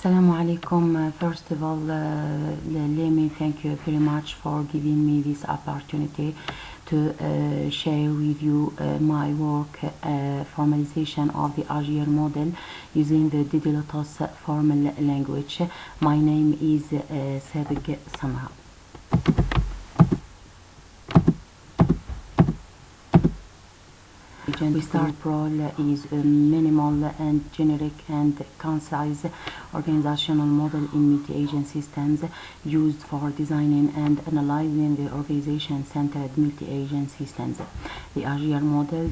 Assalamu alaikum. First of all, let me thank you very much for giving me this opportunity to share with you my work formalization of the AGR model using the DD LOTOS Formal Language. My name is Sabig Samha. We start role is a minimal and generic and concise organizational model in multi-agent systems used for designing and analyzing the organization-centered multi-agent systems. The AGR model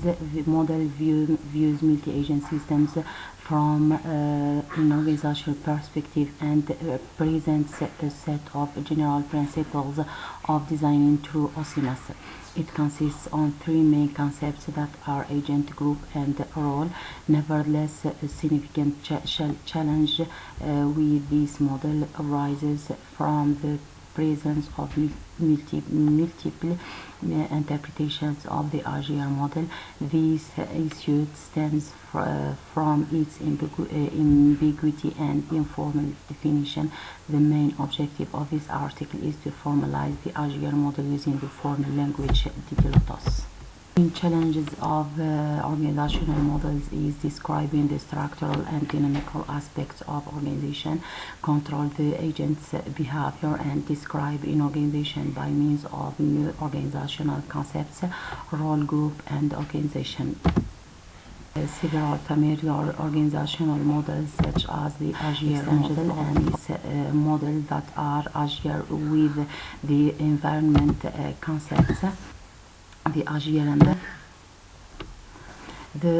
views multi-agent systems from an organizational perspective and presents a set of general principles of designing through OSINAS. It consists on three main concepts that are agent, group, and role. Nevertheless, a significant challenge with this model arises from the presence of multiple interpretations of the AGR model. This issue stems from its ambiguity and informal definition. The main objective of this article is to formalize the AGR model using the formal language DD LOTOS. Main challenges of organizational models is describing the structural and dynamical aspects of organization, control the agent's behavior, and describe an organization by means of new organizational concepts, role, group, and organization. Several familiar organizational models such as the AGR model and its model that are AGR with the environment concepts. The AGR and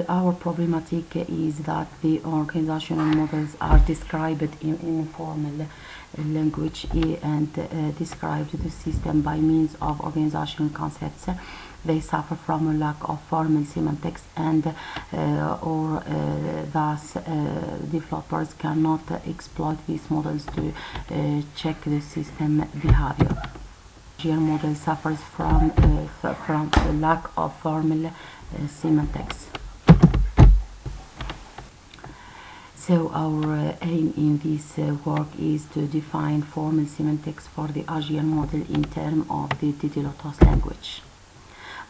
our problematic is that the organizational models are described in informal language and describe the system by means of organizational concepts. They suffer from a lack of formal semantics and thus developers cannot exploit these models to check the system behavior. AGR model suffers from a lack of formal semantics. So our aim in this work is to define formal semantics for the AGR model in terms of the DD LOTOS language.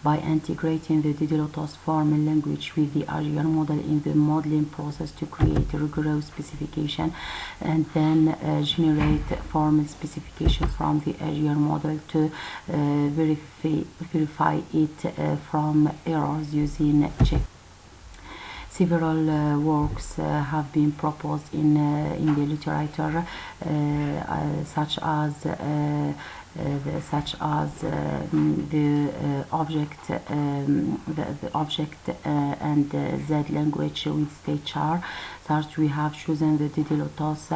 By integrating the DD LOTOS formal language with the AGR model in the modeling process to create a rigorous specification and then generate formal specification from the AGR model to verify it from errors using check. Several works have been proposed in the literature, such as the object and Z language with state char. Thus, we have chosen the DD LOTOS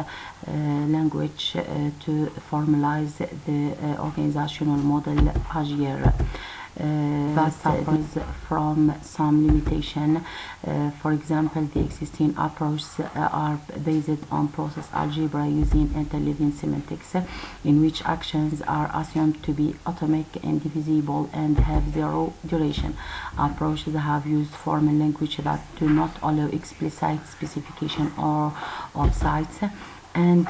language to formalize the organizational model AGR. That suffers from some limitation. For example, the existing approaches are based on process algebra using interleaving semantics, in which actions are assumed to be atomic, indivisible, and have zero duration. Approaches have used formal language that do not allow explicit specification of sites, and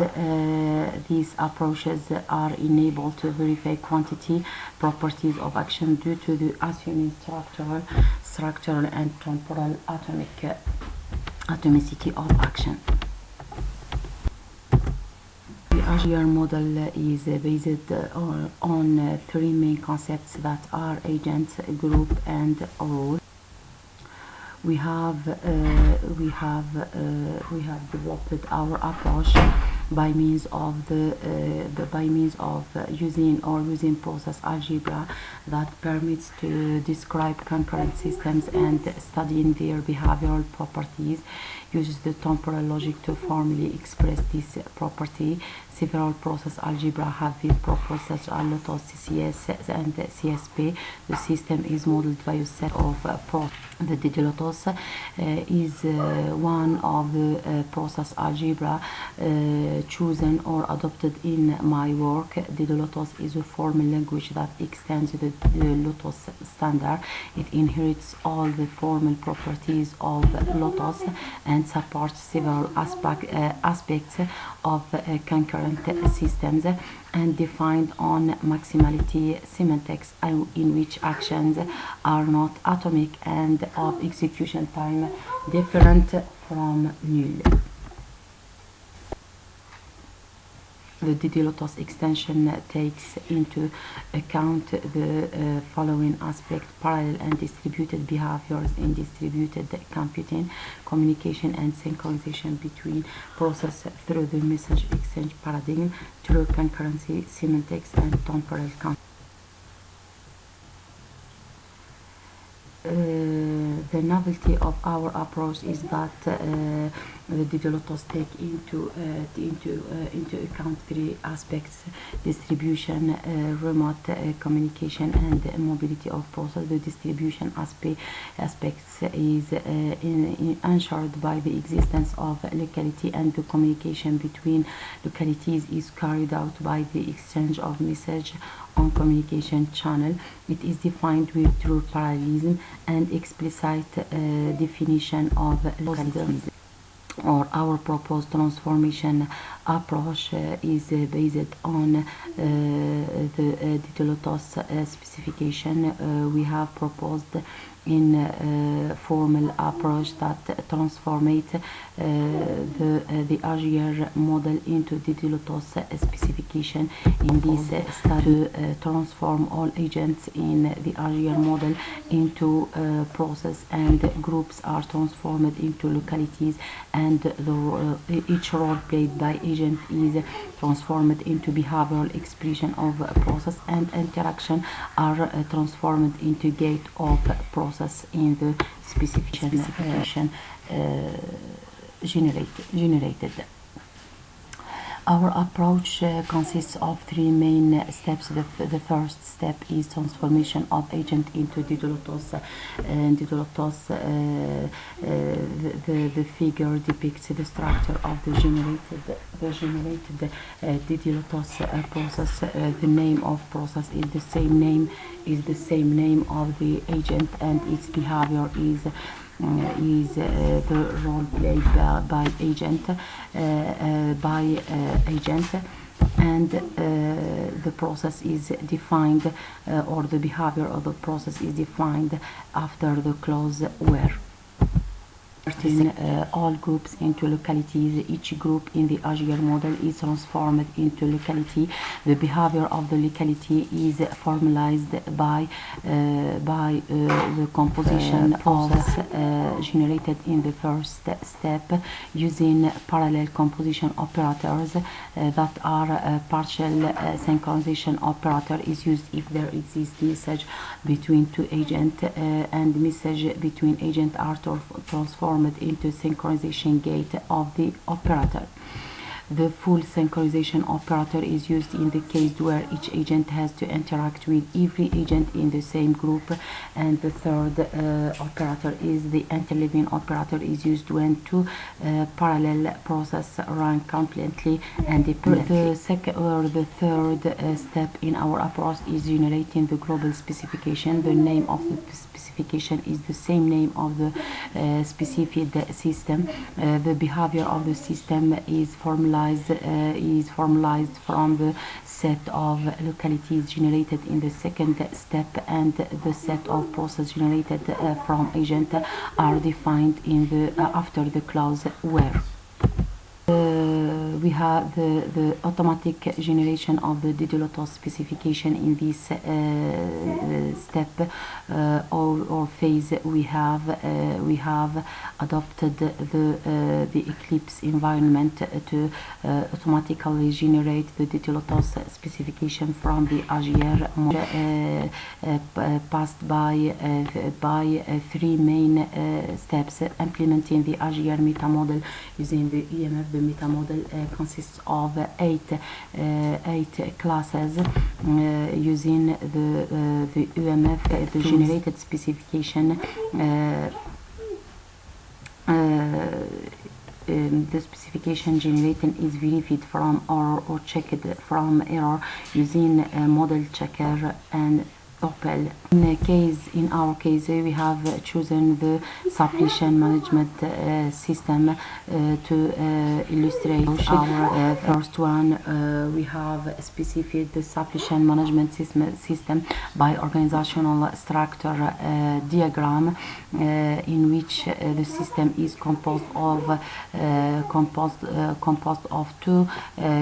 these approaches are enabled to verify quantity properties of action due to the assuming structural and temporal atomicity of action. The AGR model is based on three main concepts that are agent, group, and role. We have developed our approach by means of using process algebra that permits to describe concurrent systems and studying their behavioral properties. Uses the temporal logic to formally express this property. Several process algebra have been proposed, such as LOTOS, CCS, and CSP. The system is modeled by a set of processes. The DD LOTOS is one of the process algebra chosen or adopted in my work. DD LOTOS is a formal language that extends the LOTOS standard. It inherits all the formal properties of LOTOS and supports several aspects of concurrent systems, and defined on maximality semantics, in which actions are not atomic and of execution time different from null. The DD LOTOS extension takes into account the following aspects: parallel and distributed behaviors in distributed computing, communication and synchronization between processes through the message exchange paradigm, through concurrency semantics and temporal context. The novelty of our approach is that the DD LOTOS take into account three aspects: distribution, remote communication, and mobility of process. The distribution aspects is ensured by the existence of locality, and the communication between localities is carried out by the exchange of message on communication channel. It is defined through parallelism and explicit definition of localities. Or our proposed transformation approach is based on the DD LOTOS specification. We have proposed in formal approach that transformate the AGR model into DD LOTOS specification. In this step, to transform all agents in the AGR model into process, and groups are transformed into localities, and each role played by agent is transformed into behavioral expression of process, and interaction are transformed into gate of process in the specification generated. Our approach consists of three main steps. The first step is transformation of agent into DD LOTOS. DD LOTOS, the figure depicts the structure of the generated DD LOTOS process. The name of process is the same name of the agent, and its behavior is the role played by agent, and the process is defined, or the behavior of the process is defined after the clause where. All groups into localities. Each group in the AGR model is transformed into locality. The behavior of the locality is formalized by the composition process generated in the first step using parallel composition operators that are partial synchronization operator is used if there exists message between two agents, and message between agents are transformed into synchronization gate of the operator. The full synchronization operator is used in the case where each agent has to interact with every agent in the same group, and the third operator is the interleaving operator is used when two parallel processes run concurrently and independently. The third step in our approach is generating the global specification. The name of the specification is the same name of the specified system. The behavior of the system is formalized from the set of localities generated in the second step, and the set of process generated from agent are defined in the after the clause where. We have the automatic generation of the DD LOTOS specification. In this step or phase, we have adopted the Eclipse environment to automatically generate the DD LOTOS specification from the AGR model, passed by three main steps: implementing the AGR meta model using the EMF. The meta model consists of eight classes using the UMF, the generated specification the specification generated is verified from error or checked from error using model checker and Opel. In our case, we have chosen the supply management system to illustrate our first one. We have specified the supply management system by organizational structure diagram, in which the system is composed of two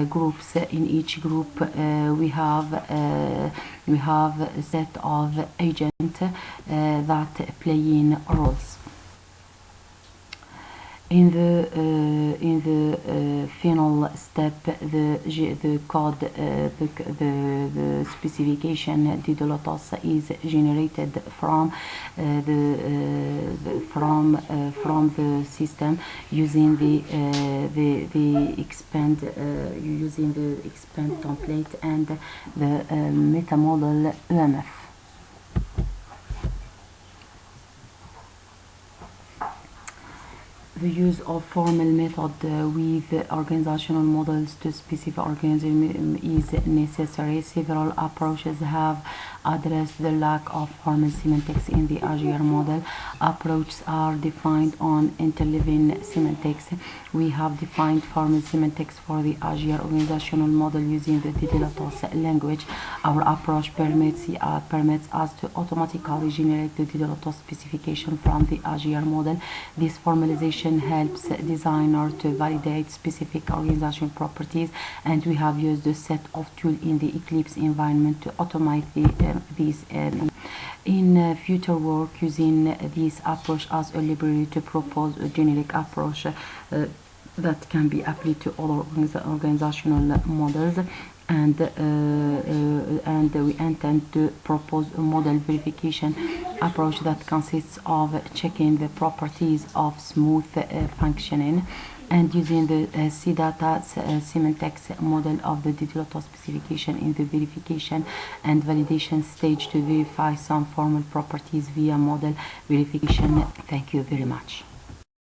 groups. In each group, we have a set of agents that playing roles. In the final step, the code, the specification DD LOTOS is generated from the system using the expand template and the meta model UMF. The use of formal method with organizational models to specify organism is necessary. Several approaches have addressed the lack of formal semantics in the AGR model. Approaches are defined on interleaving semantics. We have defined formal semantics for the AGR organizational model using the DD LOTOS language. Our approach permits us to automatically generate the DD LOTOS specification from the AGR model. This formalization helps designer to validate specific organizational properties, and we have used a set of tools in the Eclipse environment to automate these. In future work, using this approach as a library to propose a generic approach that can be applied to all organizational models. And we intend to propose a model verification approach that consists of checking the properties of smooth functioning and using the CData semantics model of the DD LOTOS specification in the verification and validation stage to verify some formal properties via model verification. Thank you very much.